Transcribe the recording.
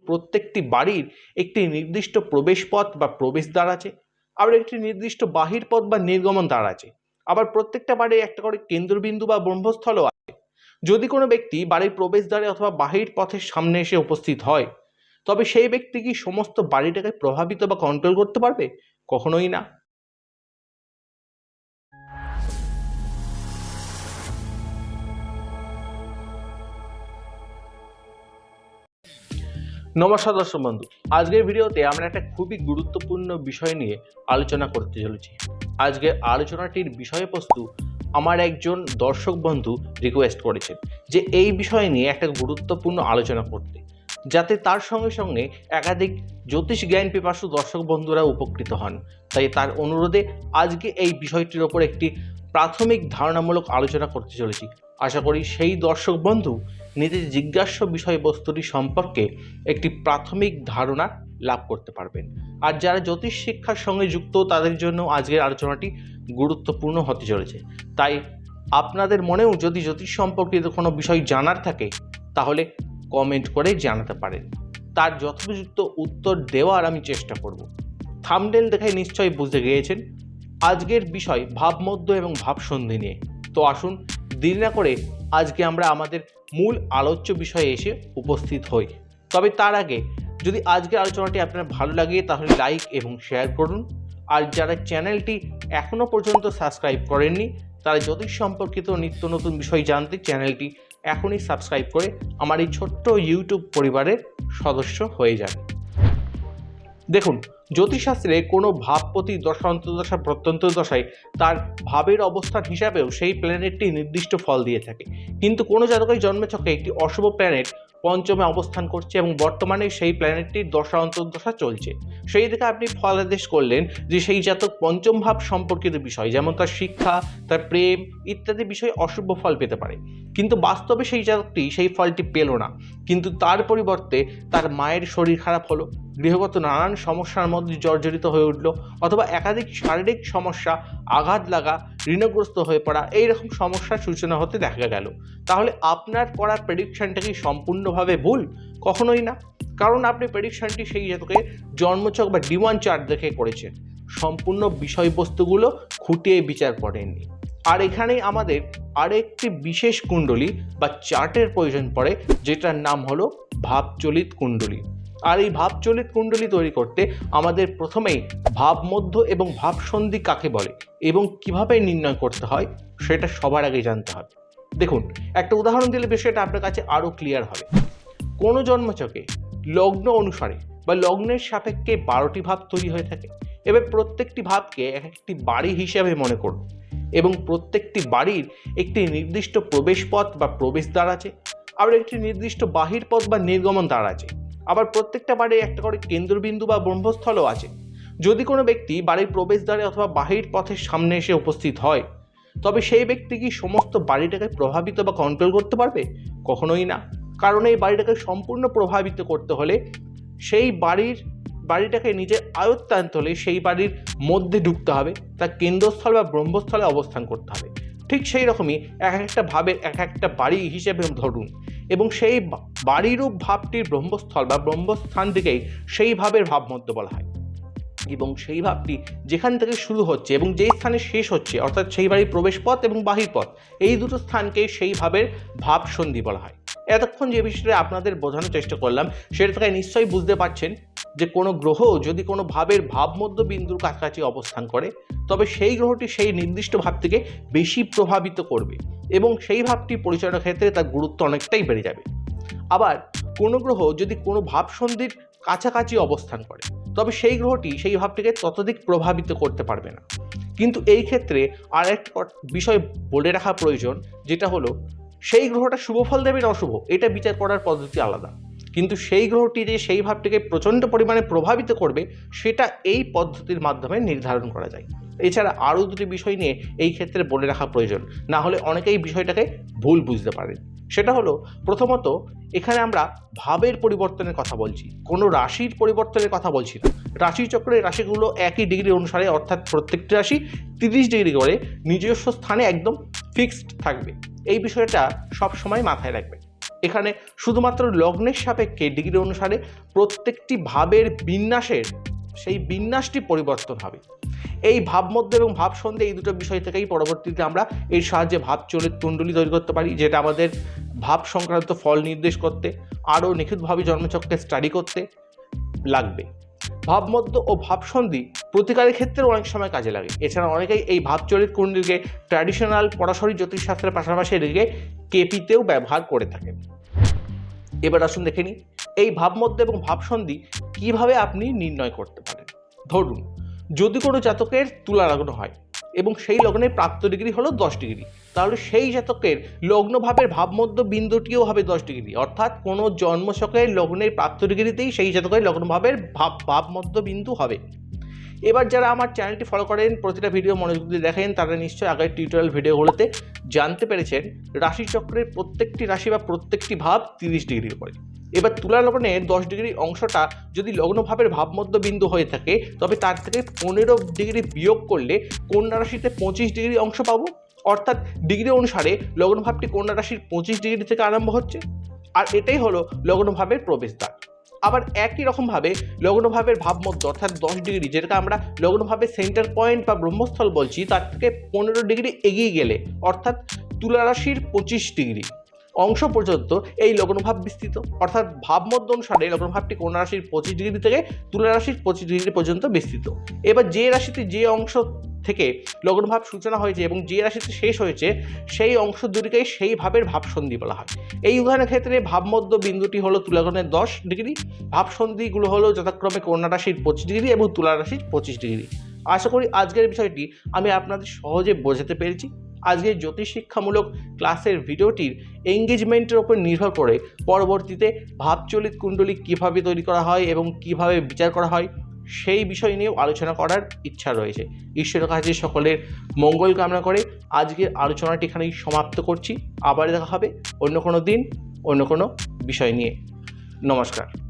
প্রত্যেকটি বাড়ির একটি নির্দিষ্ট প্রবেশপথ বা প্রবেশদ্বার আছে, আবার একটি নির্দিষ্ট বাহির পথ বা নির্গমন দ্বার আছে। আবার প্রত্যেকটা বাড়ির একটা করে কেন্দ্রবিন্দু বা ব্রহ্মস্থলও আছে। যদি কোনো ব্যক্তি বাড়ির প্রবেশদ্বারে অথবা বাহির পথের সামনে এসে উপস্থিত হয়, তবে সেই ব্যক্তি কি সমস্ত বাড়িটাকে প্রভাবিত বা কন্ট্রোল করতে পারবে? কখনোই না। নমস্কার দর্শক বন্ধু, আজকের ভিডিওতে আমরা একটা খুবই গুরুত্বপূর্ণ বিষয় নিয়ে আলোচনা করতে চলেছি। আজকের আলোচনাটির বিষয়বস্তু আমার একজন দর্শক বন্ধু রিকোয়েস্ট করেছেন যে এই বিষয় নিয়ে একটা গুরুত্বপূর্ণ আলোচনা করতে, যাতে তার সঙ্গে সঙ্গে একাধিক জ্যোতিষ জ্ঞান পিপাসু দর্শক বন্ধুরা উপকৃত হন। তাই তার অনুরোধে আজকে এই বিষয়টির ওপর একটি প্রাথমিক ধারণামূলক আলোচনা করতে চলেছি। আশা করি সেই দর্শক বন্ধু নিজের জিজ্ঞাস্য বিষয়বস্তুটি সম্পর্কে একটি প্রাথমিক ধারণা লাভ করতে পারবেন। আর যারা জ্যোতিষ শিক্ষার সঙ্গে যুক্ত তাদের জন্য আজকের আলোচনাটি গুরুত্বপূর্ণ হতে চলেছে। তাই আপনাদের মনেও যদি জ্যোতিষ সম্পর্কিত কোনো বিষয় জানার থাকে তাহলে কমেন্ট করে জানাতে পারেন, তার যথোপযুক্ত উত্তর দেওয়ার আমি চেষ্টা করব। থাম্বনেল দেখে নিশ্চয়ই বুঝতে গিয়েছেন আজকের বিষয় ভাবমধ্য এবং ভাবসন্ধি নিয়ে। তো আসুন দেরি না করে আজকে আমরা আমাদের মূল আলোচ্য বিষয়ে এসে উপস্থিত হই। তবে তার আগে যদি আজকের আলোচনাটি আপনার ভালো লাগে তাহলে লাইক এবং শেয়ার করুন। আর যারা চ্যানেলটি এখনও পর্যন্ত সাবস্ক্রাইব করেননি তারা জ্যোতিষ সম্পর্কিত নিত্য নতুন বিষয় জানতে চ্যানেলটি এখনই সাবস্ক্রাইব করে আমার এই ছোট্ট ইউটিউব পরিবারের সদস্য হয়ে যান। দেখুন, জ্যোতিষশাস্ত্রে কোনো ভাবপতি দশা অন্তর্দশা প্রত্যন্ত দশায় তার ভাবের অবস্থান হিসাবেও সেই প্ল্যানেটটি নির্দিষ্ট ফল দিয়ে থাকে। কিন্তু কোনো জাতকের জন্মছকে একটি অশুভ প্ল্যানেট পঞ্চমে অবস্থান করছে এবং বর্তমানে সেই প্ল্যানেটটির দশা অন্তর্দশা চলছে। সেই দিকে আপনি ফলাদেশ করলেন যে সেই জাতক পঞ্চম ভাব সম্পর্কিত বিষয় যেমন তার শিক্ষা, তার প্রেম ইত্যাদি বিষয়ে অশুভ ফল পেতে পারে। কিন্তু বাস্তবে সেই জাতকটি সেই ফলটি পেল না, কিন্তু তার পরিবর্তে তার মায়ের শরীর খারাপ হলো, গৃহগত নানান সমস্যার মধ্যে জর্জরিত হয়ে উঠল, অথবা একাধিক শারীরিক সমস্যা, আঘাত লাগা, ঋণগ্রস্ত হয়ে পড়া এইরকম সমস্যার সূচনা হতে দেখা গেল। তাহলে আপনার করা প্রেডিকশনটা কি সম্পূর্ণভাবে ভুল? কখনোই না, কারণ আপনি প্রেডিকশনটি সেই জাতকের জন্মছক বা D1 চার্ট দেখে করেছেন, সম্পূর্ণ বিষয়বস্তুগুলো খুঁটিয়ে বিচার করেননি। আর এখানেই আমাদের আরেকটি বিশেষ কুণ্ডলী বা চার্টের প্রয়োজন পড়ে, যেটার নাম হলো ভাবচলিত কুণ্ডলী। আর এই ভাবচলিত কুণ্ডলী তৈরি করতে আমাদের প্রথমেই ভাবমধ্য এবং ভাবসন্ধি কাকে বলে এবং কিভাবে নির্ণয় করতে হয় সেটা সবার আগে জানতে হবে। দেখুন, একটা উদাহরণ দিলে বিষয়টা আপনার কাছে আরও ক্লিয়ার হবে। কোনো জন্মছকে লগ্ন অনুসারে বা লগ্নের সাপেক্ষে 12টি ভাব তৈরি হয়ে থাকে। এবার প্রত্যেকটি ভাবকে এক একটি বাড়ি হিসাবে মনে করুন এবং প্রত্যেকটি বাড়ির একটি নির্দিষ্ট প্রবেশপথ বা প্রবেশদ্বার আছে, আবার একটি নির্দিষ্ট বাহির পথ বা নির্গমন দ্বার আছে। আবার প্রত্যেকটা বাড়ির একটা করে কেন্দ্রবিন্দু বা ব্রহ্মস্থলও আছে। যদি কোনো ব্যক্তি বাড়ির প্রবেশদ্বারে অথবা বাহির পথের সামনে এসে উপস্থিত হয়, তবে সেই ব্যক্তি কি সমস্ত বাড়িটাকে প্রভাবিত বা কন্ট্রোল করতে পারবে? কখনোই না, কারণ এই বাড়িটাকে সম্পূর্ণ প্রভাবিত করতে হলে সেই বাড়িটাকে নিজের আয়ত্তে আনতে হলে সেই বাড়ির মধ্যে ঢুকতে হবে, তার কেন্দ্রস্থল বা ব্রহ্মস্থলে অবস্থান করতে হবে। ঠিক সেই রকমই এক একটা ভাবের এক একটা বাড়ি হিসেবে ধরুন এবং সেই বাড়িরও ভাবটির ব্রহ্মস্থল বা ব্রহ্মস্থান থেকেই সেই ভাবের ভাবমধ্য বলা হয়। এবং সেই ভাবটি যেখান থেকে শুরু হচ্ছে এবং যেই স্থানে শেষ হচ্ছে, অর্থাৎ সেই বাড়ির প্রবেশপথ এবং বাহির পথ, এই দুটো স্থানকে সেই ভাবের ভাবসন্ধি বলা হয়। এতক্ষণ যে বিষয়টা আপনাদের বোঝানোর চেষ্টা করলাম সেটা থেকে নিশ্চয়ই বুঝতে পারছেন যে কোনো গ্রহ যদি কোনো ভাবের ভাবমধ্য বিন্দুর কাছাকাছি অবস্থান করে তবে সেই গ্রহটি সেই নির্দিষ্ট ভাব থেকে বেশি প্রভাবিত করবে এবং সেই ভাবটি পরিচালনার ক্ষেত্রে তার গুরুত্ব অনেকটাই বেড়ে যাবে। আবার কোনো গ্রহ যদি কোনো ভাবসন্ধির কাছাকাছি অবস্থান করে তবে সেই গ্রহটি সেই ভাবটিকে ততোধিক প্রভাবিত করতে পারবে না। কিন্তু এই ক্ষেত্রে আর একটা বিষয় বলে রাখা প্রয়োজন, যেটা হলো সেই গ্রহটা শুভ ফল দেবে না অশুভ, এটা বিচার করার পদ্ধতি আলাদা। কিন্তু সেই গ্রহটি যে সেই ভাবটিকে প্রচণ্ড পরিমাণে প্রভাবিত করবে সেটা এই পদ্ধতির মাধ্যমে নির্ধারণ করা যায়। এছাড়া আরও দুটি বিষয় নিয়ে এই ক্ষেত্রে বলে রাখা প্রয়োজন, না হলে অনেকেই বিষয়টাকে ভুল বুঝতে পারেন। সেটা হলো, প্রথমত এখানে আমরা ভাবের পরিবর্তনের কথা বলছি, কোনো রাশির পরিবর্তনের কথা বলছি না। রাশিচক্রের রাশিগুলো একই ডিগ্রি অনুসারে, অর্থাৎ প্রত্যেকটি রাশি 30 ডিগ্রি করে নিজস্ব স্থানে একদম ফিক্সড থাকবে। এই বিষয়টা সব সময় মাথায় রাখবেন। এখানে শুধুমাত্র লগ্নের সাপেক্ষে ডিগ্রি অনুসারে প্রত্যেকটি ভাবের বিন্যাসের সেই বিন্যাসটি পরিবর্তন হবে। এই ভাবমধ্য এবং ভাবসন্ধি এই দুটো বিষয় থেকেই পরবর্তীতে আমরা এর সাহায্যে ভাবচলিত কুণ্ডলী তৈরি করতে পারি, যেটা আমাদের ভাব সংক্রান্ত ফল নির্দেশ করতে আরও নিখুঁতভাবে জন্মচক্রকে স্টাডি করতে লাগবে। ভাবমধ্য ও ভাবসন্ধি প্রতিকারের ক্ষেত্রেও অনেক সময় কাজে লাগে। এছাড়া অনেকেই এই ভাবচলিত কুণ্ডলীকে ট্র্যাডিশনাল পরাশরী জ্যোতিষশাস্ত্রের পাশাপাশি এদিকে কেপিতেও ব্যবহার করে থাকেন। এবার আসুন দেখে নিই এই ভাবমধ্য এবং ভাবসন্ধি কিভাবে আপনি নির্ণয় করতে পারেন। ধরুন যদি কোনো জাতকের তুলা লগ্ন হয় এবং সেই লগ্নের প্রাপ্ত ডিগ্রি হলো 10 ডিগ্রি, তাহলে সেই জাতকের লগ্নভাবের ভাবমধ্য বিন্দুটিও হবে 10 ডিগ্রি, অর্থাৎ কোনো জন্মছকের লগ্নের প্রাপ্ত ডিগ্রিতেই সেই জাতকের লগ্নভাবের ভাবমধ্য বিন্দু হবে। এবার যারা আমার চ্যানেলটি ফলো করেন, প্রতিটা ভিডিও মনোযোগ দিয়ে দেখেন, তারা নিশ্চয়ই আগের টিউটোরিয়াল ভিডিওগুলোতে জানতে পেরেছেন রাশিচক্রের প্রত্যেকটি রাশি বা প্রত্যেকটি ভাব 30 ডিগ্রির করে। এবার তুলা লগ্নে 10 ডিগ্রি অংশটা যদি লগ্নভাবের ভাবমধ্য বিন্দু হয়ে থাকে, তবে তার থেকে 15 ডিগ্রি বিয়োগ করলে কন্যা রাশিতে 25 ডিগ্রি অংশ পাবো। অর্থাৎ ডিগ্রি অনুসারে লগ্নভাবটি কন্যা রাশির 25 ডিগ্রি থেকে আরম্ভ হচ্ছে, আর এটাই হলো লগ্নভাবের প্রবেশদ্বার। আবার একই রকমভাবে লগ্নভাবের ভাবমধ্য অর্থাৎ 10 ডিগ্রি, যেটাকে আমরা লগ্নভাবের সেন্টার পয়েন্ট বা ব্রহ্মস্থল বলছি, তার থেকে 15 ডিগ্রি এগিয়ে গেলে অর্থাৎ তুলা রাশির 25 ডিগ্রি অংশ পর্যন্ত এই লগ্নভাব বিস্তৃত। অর্থাৎ ভাবমধ্য অনুসারে লগ্নভাবটি কন্যা রাশির 25 ডিগ্রি থেকে তুলা রাশির 25 ডিগ্রি পর্যন্ত বিস্তৃত। এবার যে রাশিতে যে অংশ থেকে লগ্নভাব সূচনা হয়েছে এবং যে রাশিতে শেষ হয়েছে, সেই অংশ দুটিকেই সেই ভাবের ভাবসন্ধি বলা হয়। এই উদাহরণের ক্ষেত্রে ভাবমধ্য বিন্দুটি হলো তুলা লগ্নের 10 ডিগ্রি, ভাবসন্ধিগুলো হলো যথাক্রমে কন্যা রাশির 25 ডিগ্রি এবং তুলা রাশির 25 ডিগ্রি। আশা করি আজকের বিষয়টি আমি আপনাদের সহজে বোঝাতে পেরেছি। আজকের জ্যোতিষ শিক্ষামূলক ক্লাসের ভিডিওটির এঙ্গেজমেন্টের উপর নির্ভর করে পরবর্তীতে ভাবচলিত কুণ্ডলী কীভাবে তৈরি করা হয় এবং কিভাবে বিচার করা হয় সেই বিষয় নিয়েও আলোচনা করার ইচ্ছা রয়েছে। ঈশ্বরের কাছে সকলের মঙ্গল কামনা করে আজকের আলোচনাটি এখানেই সমাপ্ত করছি। আবার দেখা হবে অন্য কোনো দিন অন্য কোনো বিষয় নিয়ে। নমস্কার।